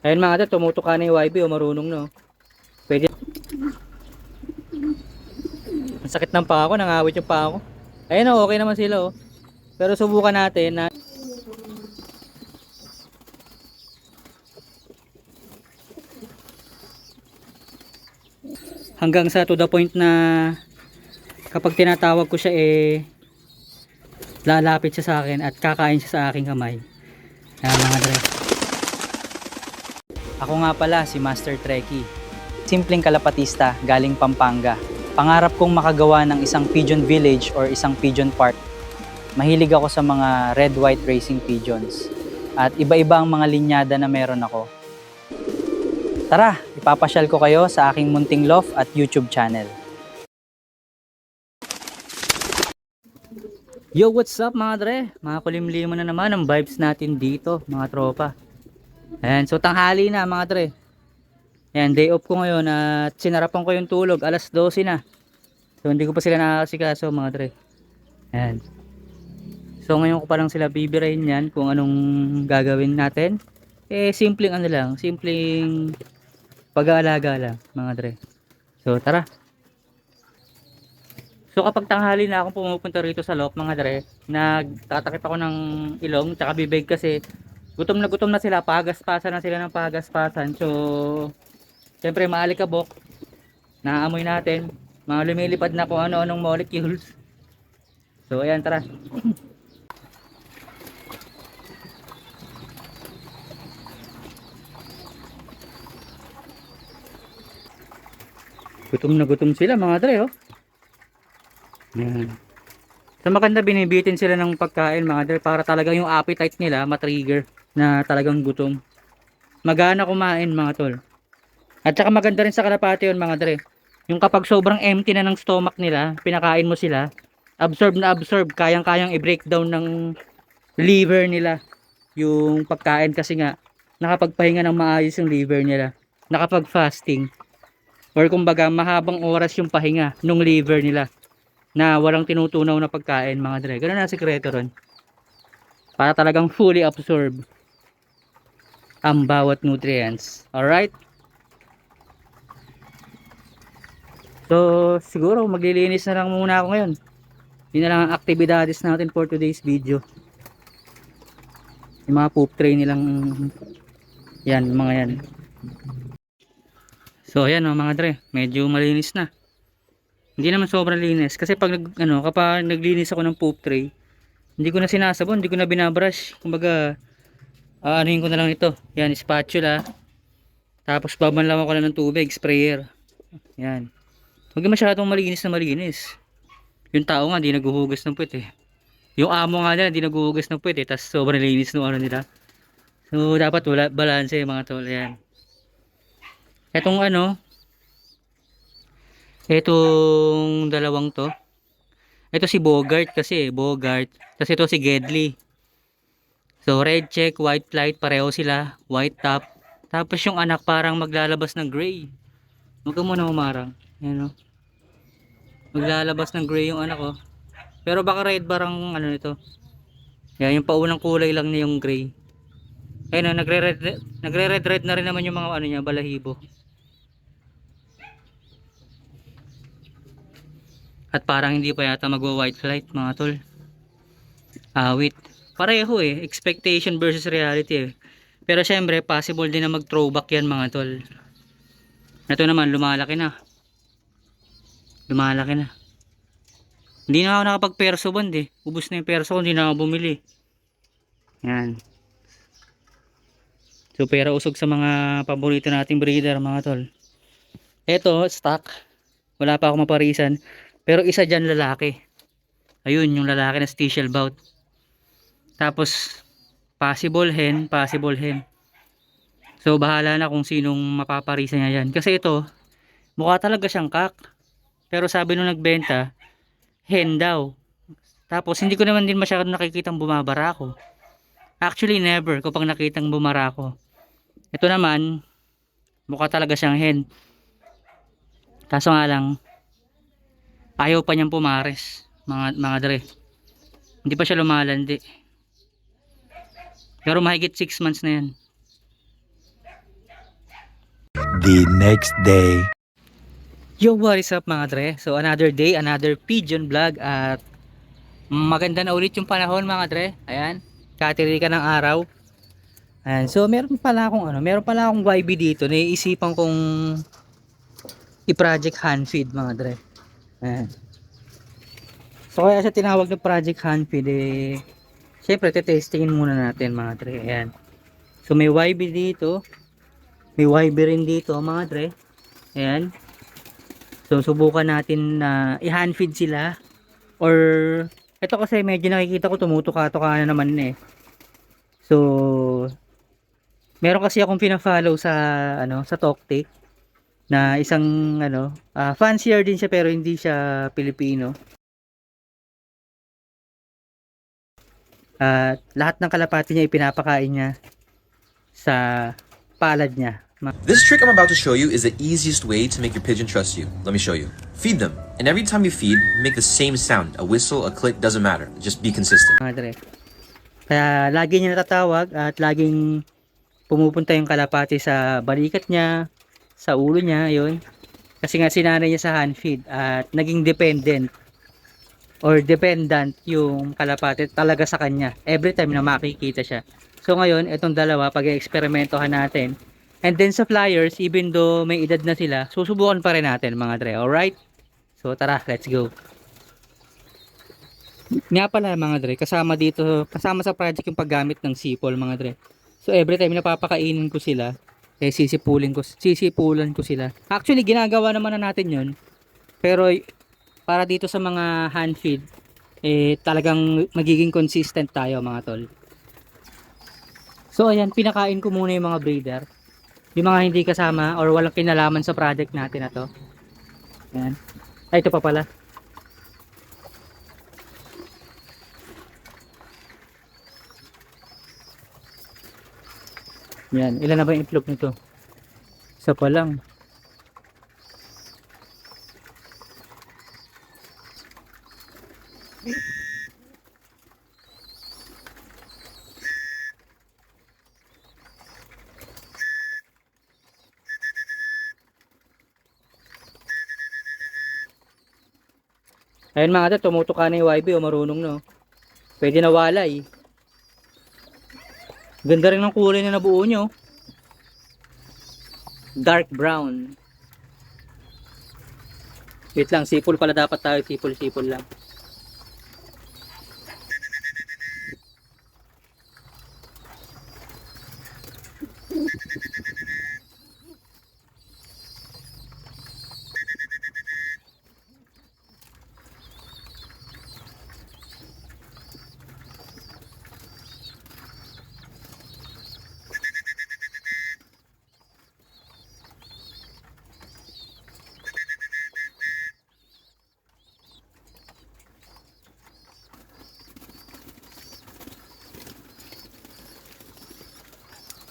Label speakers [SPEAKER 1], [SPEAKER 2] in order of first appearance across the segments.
[SPEAKER 1] Ayun mga dre, tumutok ka na yung YB o marunong no. Pwede. Ang sakit ng paa ko, nangawit yung paa ko. Ayun o, okay naman sila o. Pero subukan natin na hanggang sa to the point na kapag tinatawag ko siya lalapit siya sa akin at kakain siya sa aking kamay. Ayan mga dre. Ako nga pala si Master Trekkie. Simpleng kalapatista galing Pampanga. Pangarap kong makagawa ng isang pigeon village or isang pigeon park. Mahilig ako sa mga red-white racing pigeons. At iba-iba ang mga linyada na meron ako. Tara, ipapasyal ko kayo sa aking munting loft at YouTube channel. Yo, what's up mga dre? Mga kulimlimo na naman ang vibes natin dito, mga tropa. Ayan, so tanghali na mga dre. Ayan, day off ko ngayon at sinarapan ko yung tulog, alas 12 na. So hindi ko pa sila nakakasikaso mga dre. Ayan. So ngayon ko pa lang sila bibirahin yan kung anong gagawin natin. Simpleng ano lang, simpleng pag-aalaga lang mga dre. So tara. So kapag tanghali na akong pumupunta rito sa loft mga dre, nagtatakip ako ng ilong tsaka bibig kasi gutom na sila, pagaspasan na sila ng pagaspasan. So syempre maalikabok, naamoy natin, mga lumilipad na kung ano-anong molecules. So ayan, tara. Gutom sila mga dre oh. Ayan. Sa maganda binibitin sila ng pagkain mga dre para talagang yung appetite nila matrigger na talagang gutom. Magana kumain mga tol. At saka maganda rin sa kalapati yun mga dre. Yung kapag sobrang empty na ng stomach nila, pinakain mo sila, absorb na absorb, kayang-kayang i-breakdown ng liver nila yung pagkain kasi nga nakapagpahinga ng maayos yung liver nila. Nakapag-fasting. Or kumbaga mahabang oras yung pahinga ng liver nila na walang tinutunaw na pagkain mga dre. Ganun na sikreto ron. Para talagang fully absorb ang bawat nutrients. Alright? So, siguro maglilinis na lang muna ako ngayon. Yun na lang ang aktibidades natin for today's video. Yung mga poop tray nilang yan, mga yan. So, ayan mga dre. Medyo malinis na. Hindi naman sobrang linis. Kasi pag, kapag naglinis ako ng poop tray, hindi ko na sinasabon, hindi ko na binabrush. Kumbaga, anuhin ko na lang ito. Yan, spatula. Tapos babanlawan ko lang ng tubig, sprayer. Yan. Huwag masyadong malinis na malinis. Yung tao nga, hindi naguhugas ng puwet eh. Yung amo nga nila, hindi naguhugas ng puwet eh. Tapos sobrang linis ng ano nila. So, dapat wala, balance mga tol. Yan. Etong dalawang to. Ito si Bogart kasi, Bogart. Tapos ito si Gedley. So, red check, white flight, pareho sila. White top. Tapos yung anak parang maglalabas ng gray. Huwag ka muna umarang. Yan o. Maglalabas ng gray yung anak ko. Pero baka red barang ano nito. Yan, yung paunang kulay lang niya yung gray. Ayun o, nagre-red na rin naman yung mga ano niya, balahibo. At parang hindi pa yata magwa-white flight mga tol. Awit. Pareho eh, expectation versus reality eh. Pero syempre, possible din na mag-throwback yan mga tol. Ito naman, lumalaki na. Lumalaki na. Hindi na ako nakapag-perso bond eh. Ubus na yung perso ko, hindi na ako bumili. Yan. So, pera usog sa mga paborito nating breeder mga tol. Ito, stock. Wala pa ako maparisan. Pero isa dyan lalaki. Ayun, yung lalaki na stigial bout. Tapos, possible hen, possible hen. So, bahala na kung sinong mapaparisan niya yan. Kasi ito, mukha talaga siyang kak. Pero sabi nung nagbenta, hen daw. Tapos, hindi ko naman din masyadong nakikitang bumabara ako. Actually, never kapag nakitang bumara ako. Ito naman, mukha talaga siyang hen. Kaso nga lang, ayaw pa niyang pumares, mga dre. Hindi pa siya lumalandi. Pero mahigit 6 months na yan.
[SPEAKER 2] The next day.
[SPEAKER 1] Yo, what is up mga dre? So another day, another pigeon vlog at maganda na ulit yung panahon mga dre. Ayan, katiri ka ng araw. Ayan, so meron pala akong YB dito. Naiisipan kong i-project hand feed mga dre. Ayan. So kaya sa tinawag na project hand feed syempre testingin muna natin mga dre. Ayan. So may YB dito, may YB rin dito mga dre. Ayan. So subukan natin na i-hand feed sila or ito kasi medyo nakikita ko tumutuka-tuka na naman eh. So meron kasi akong pina-follow sa sa Toktik na isang fancier din siya pero hindi siya Pilipino. At lahat ng kalapati niya ipinapakain niya sa palad niya.
[SPEAKER 3] This trick I'm about to show you is the easiest way to make your pigeon trust you. Let me show you. Feed them, and every time you feed, make the same sound. A whistle, a click, doesn't matter. Just be consistent.
[SPEAKER 1] Mga dre. Kaya lagi niya natatawag at laging pumupunta yung kalapati sa balikat niya, sa ulo niya, yun. Kasi nga sinanay niya sa hand feed at naging dependent or dependent yung kalapati talaga sa kanya every time na makikita siya. So ngayon, itong dalawa pag-eeksperimentohan natin. And then sa flyers, even though may edad na sila, susubukan pa rin natin mga dre. Alright? So tara, let's go. Nga pala mga dre, kasama sa project yung paggamit ng sipol mga dre. So every time napapakainin ko sila, sisipulan ko sila. Actually, ginagawa naman na natin yun. Pero para dito sa mga hand feed, talagang magiging consistent tayo mga tol. So ayan, pinakain ko muna yung mga breeder. Yung mga hindi kasama or walang kinalaman sa project natin na to. Ayan. Ay, ito pa pala. Yan, ilan na ba yung itlog nito? Isa pa lang. Ayun mga ate, tumutuka na yung YB o marunong no. Pwede na walay. Ganda rin ng kulay na nabuo nyo. Dark brown. Wait lang, sipol pala dapat tayo. Sipol lang.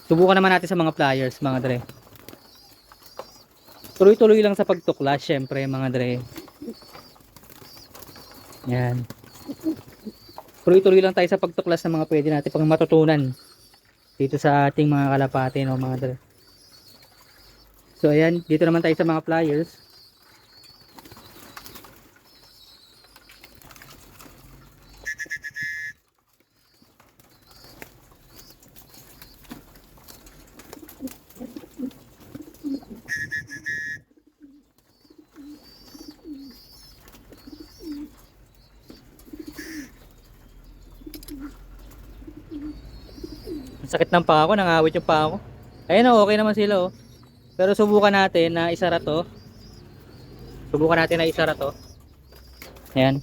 [SPEAKER 1] Subukan naman natin sa mga flyers mga dre. Tuloy-tuloy lang sa pagtuklas syempre mga dre. Yan. Tuloy-tuloy lang tayo sa pagtuklas ng mga pwede natin pang matutunan dito sa ating mga kalapate no mga dre. So ayan, dito naman tayo sa mga flyers. Sakit ng paa ko, nangawit yung paa ko. Ayun oh, okay naman sila oh. Pero subukan natin na isara to. Ayan.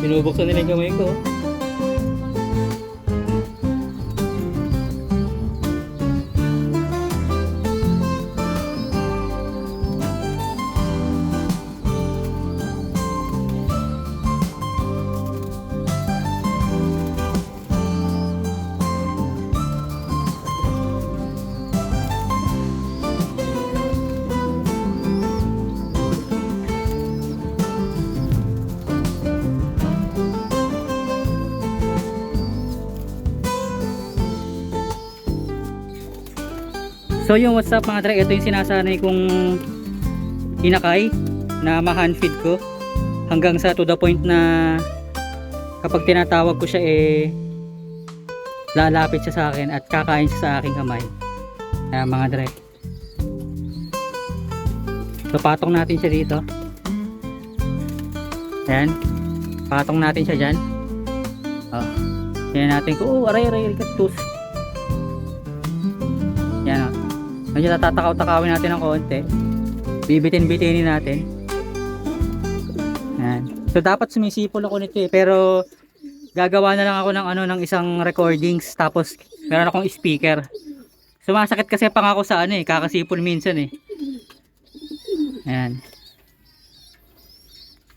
[SPEAKER 1] Binubuksan nila yung kamay ko. So yung what's up mga dre, ito yung sinasanay kong inakay na ma-hand feed ko hanggang sa to the point na kapag tinatawag ko siya lalapit siya sa akin at kakain siya sa aking kamay. Ayan mga dre. So patong natin siya dito. Ayan. Patong natin siya dyan. Oh. Ayan natin ko. Oh, aray katus. Yan o. Medyo tatakaw-takawin natin ng konti. Bibitin-bitinin natin. Yan. So dapat sumisipol ako nito pero gagawa na lang ako ng isang recordings tapos meron akong speaker. Sumasakit kasi pang ako sa kakasipol minsan Ayan.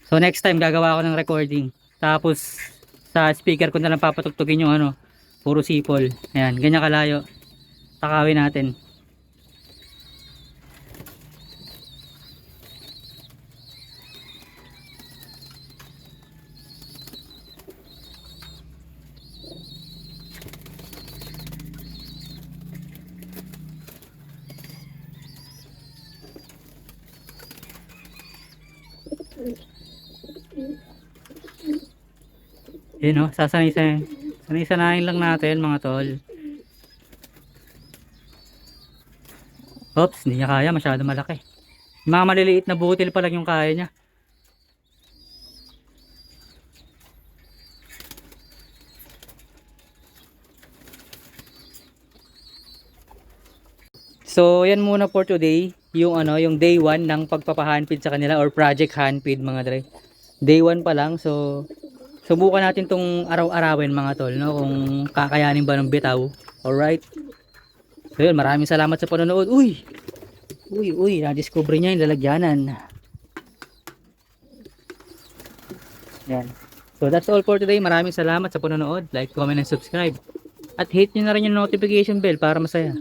[SPEAKER 1] So next time gagawa ako ng recording. Tapos sa speaker ko na lang papatugtugin yung puro sipol. Ayan, ganyan kalayo. Takawin natin. Yun sanay-sanayin lang natin mga tol. Oops, hindi niya kaya, masyado malaki. Mga maliliit na butil pa lang yung kaya niya. So yan muna for today, yung day 1 ng pagpapahandpid sa kanila or project handpid mga dre. Day 1 pa lang, so subukan natin tong araw-arawin mga tol, no, kung kakayanin ba ng bitaw. Alright. So yun, maraming salamat sa panonood. Uy, na-discover niya yung lalagyanan. Yan. So that's all for today. Maraming salamat sa panonood. Like, comment, and subscribe. At hit nyo na rin yung notification bell para masaya.